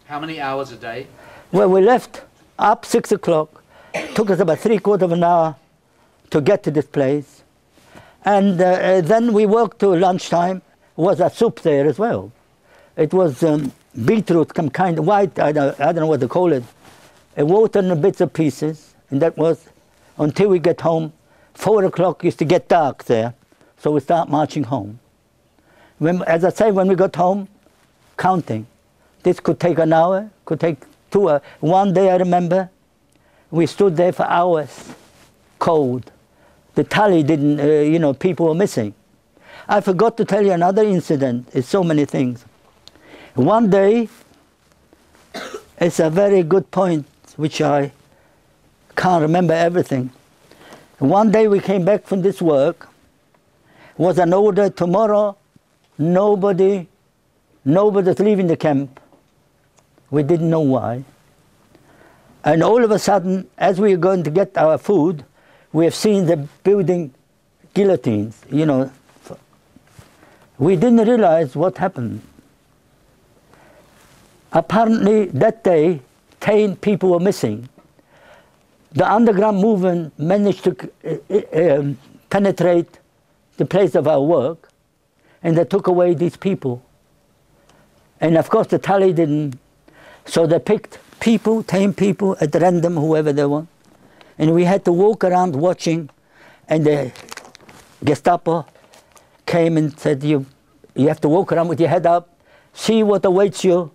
How many hours a day? Well, we left up 6 o'clock. Took us about 3/4 of an hour to get to this place. And then we worked till lunchtime. Was a soup there as well. It was beetroot, some kind of white, I don't know what to call it. Water in bits of pieces. And that was until we get home. 4 o'clock used to get dark there. So we start marching home. As I say, when we got home, counting. This could take an hour, could take 2 hours. One day I remember, we stood there for hours, cold. The tally didn't, you know, people were missing. I forgot to tell you another incident. It's so many things. One day, it's a very good point, which I can't remember everything. One day we came back from this work, was an order, tomorrow, nobody's leaving the camp. We didn't know why. And all of a sudden, as we were going to get our food, we have seen the building guillotines, you know. We didn't realize what happened. Apparently, that day, 10 people were missing. The underground movement managed to penetrate the place of our work, and they took away these people. And of course, the tally didn't. So they picked people, 10 people at random, whoever they want. And we had to walk around watching, and the Gestapo came and said, you have to walk around with your head up, see what awaits you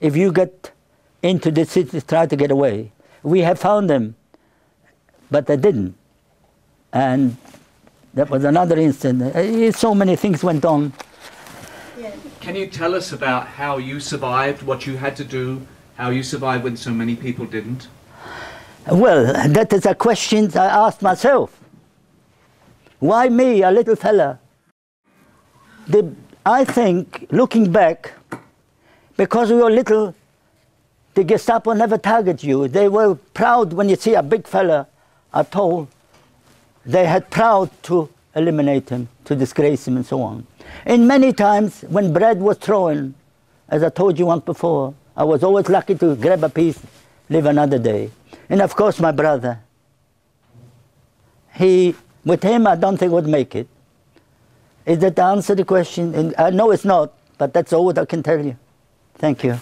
if you get into the city, try to get away. We have found them, but they didn't. And that was another incident. So many things went on. Can you tell us about how you survived, what you had to do, how you survived when so many people didn't? Well, that is a question I asked myself. Why me, a little fella? I think, looking back, because we were little, the Gestapo never targeted you. They were proud when you see a big fella, a tall, they had proud to eliminate him, to disgrace him and so on. And many times when bread was thrown, as I told you once before, I was always lucky to grab a piece, live another day. And of course my brother, with him I don't think would make it. Is that the answer to the question? And I know it's not, but that's all I can tell you. Thank you.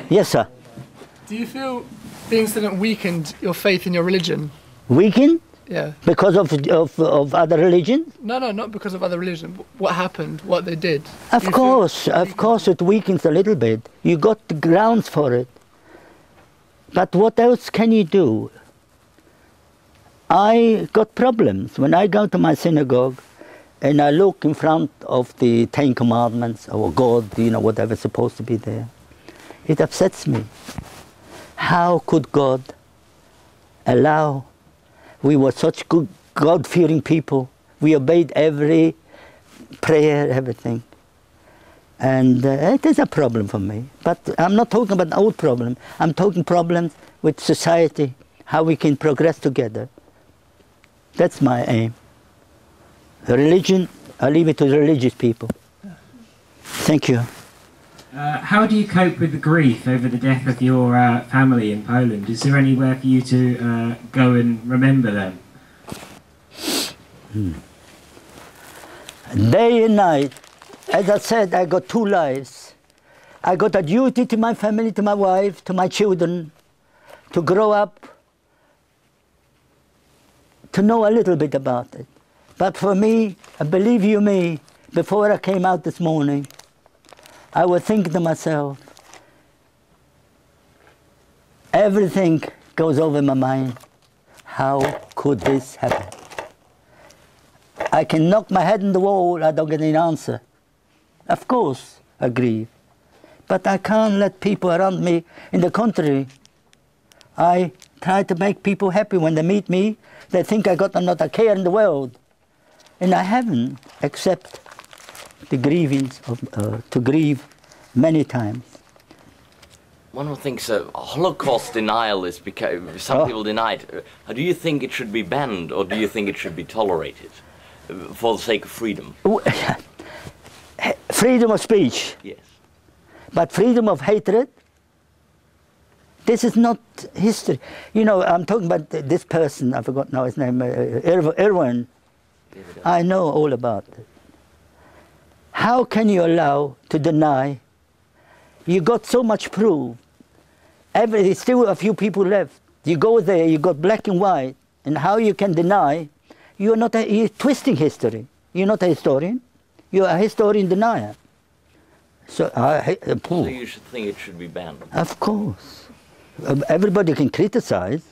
Yes, sir. Do you feel the incident weakened your faith in your religion? Weakened? Yeah. Because of other religions? No, not because of other religion. What happened, what they did. Of course it weakens a little bit. You got the grounds for it. But what else can you do? I got problems. When I go to my synagogue and I look in front of the 10 Commandments or God, you know, whatever's supposed to be there, it upsets me. How could God allow? We were such good, God-fearing people. We obeyed every prayer, everything. And it is a problem for me. But I'm not talking about an old problem. I'm talking problems with society, how we can progress together. That's my aim. Religion, I leave it to the religious people. Thank you. How do you cope with the grief over the death of your family in Poland? Is there anywhere for you to go and remember them? Day and night. As I said, I got 2 lives. I got a duty to my family, to my wife, to my children, to grow up, to know a little bit about it. But for me, believe you me, before I came out this morning, I was thinking to myself, everything goes over my mind. How could this happen? I can knock my head in the wall, I don't get an answer. Of course, I grieve. But I can't let people around me, in the contrary, I try to make people happy when they meet me. They think I got not a care in the world. And I haven't, except the grievings to grieve many times. One who thinks Holocaust denial is because some people deny it. Do you think it should be banned, or do you think it should be tolerated for the sake of freedom? Freedom of speech. Yes. But freedom of hatred, this is not history. You know, I'm talking about this person, I forgot now his name, Irwin. I know all about it. How can you allow to deny? You got so much proof. Still a few people left. You go there, you got black and white, and how you can deny? You're twisting history. You're not a historian. You're a historian denier. So you should think it should be banned. Of course. Everybody can criticize,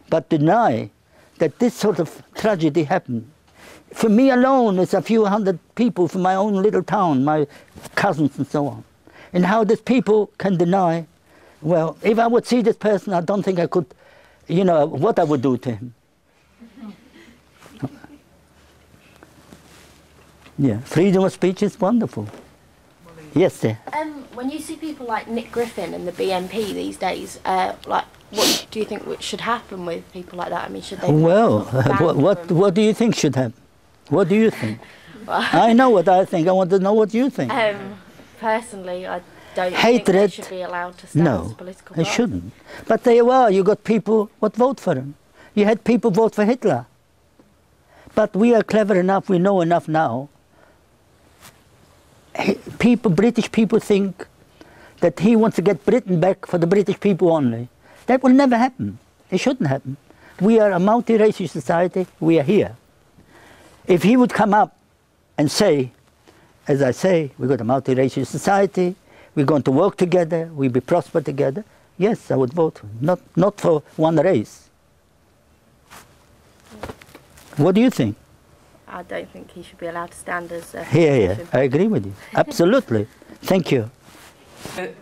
but deny that this sort of tragedy happened. For me alone, it's a few hundred people from my own little town, my cousins and so on. And how these people can deny, well, if I would see this person, I don't think I could, you know, what I would do to him. Yeah, freedom of speech is wonderful. Yes, sir. When you see people like Nick Griffin and the BNP these days, like, what do you think should happen with people like that? I mean, should they? Well, what do you think should happen? What do you think? Well, I know what I think. I want to know what you think. Personally, I don't think they should be allowed to stand as a political party. They shouldn't. But there you are. You got people what vote for him. You had people vote for Hitler. But we are clever enough. We know enough now. British people think that he wants to get Britain back for the British people only. That will never happen. It shouldn't happen. We are a multi-racial society. We are here. If he would come up and say, as I say, we've got a multi-racial society, we're going to work together, we'll be prosper together, yes, I would vote for him. Not for one race. What do you think? I don't think he should be allowed to stand as a Yeah, I agree with you. Absolutely. Thank you.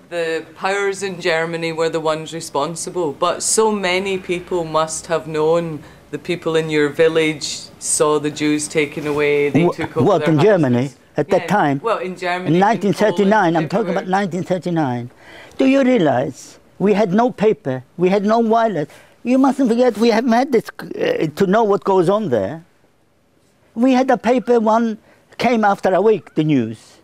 The powers in Germany were the ones responsible, but so many people must have known. The people in your village saw the Jews taken away, they took over what, their in houses. Germany? At that time? Well, in Germany, in 1939, Poland, I'm talking about 1939. Do you realize we had no paper, we had no wireless? You mustn't forget we haven't had this to know what goes on there. We had a paper, one came after a week, the news.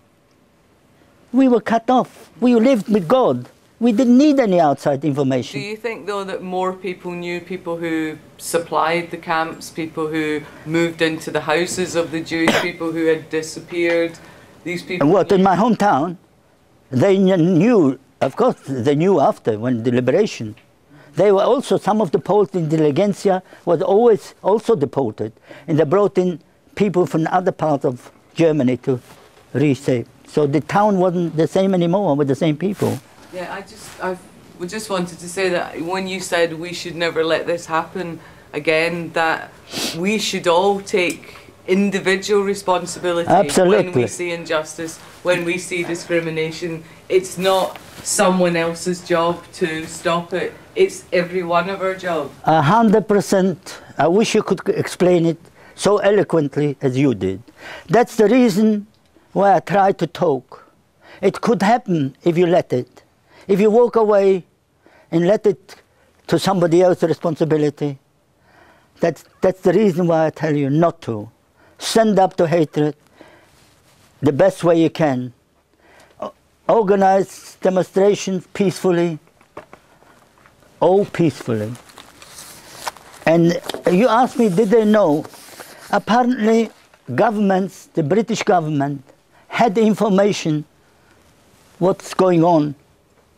We were cut off. We lived with God. We didn't need any outside information. Do you think, though, that more people knew people who supplied the camps, people who moved into the houses of the Jews, people who had disappeared? These people. What, in my hometown? They knew, of course, they knew after, when the liberation. They were also, some of the Poles in the intelligentsia was always also deported. And they brought in people from other parts of Germany to reshape. So the town wasn't the same anymore with the same people. Yeah, I just wanted to say that when you said we should never let this happen again, that we should all take individual responsibility. Absolutely. When we see injustice, when we see discrimination. It's not someone else's job to stop it. It's every one of our job. 100%. I wish you could explain it so eloquently as you did. That's the reason why I try to talk. It could happen if you let it. If you walk away and let it to somebody else's responsibility, that's the reason why I tell you not to. Stand up to hatred the best way you can. Organize demonstrations peacefully, all peacefully. And you asked me, did they know? Apparently, governments, the British government, had information what's going on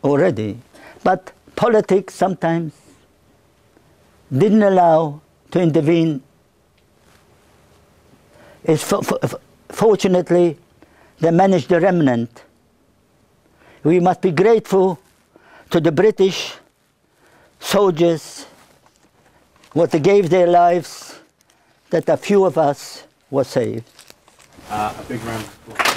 already. But politics sometimes didn't allow to intervene. Fortunately, they managed the remnant. We must be grateful to the British soldiers, what they gave their lives, that a few of us were saved. A big round of applause.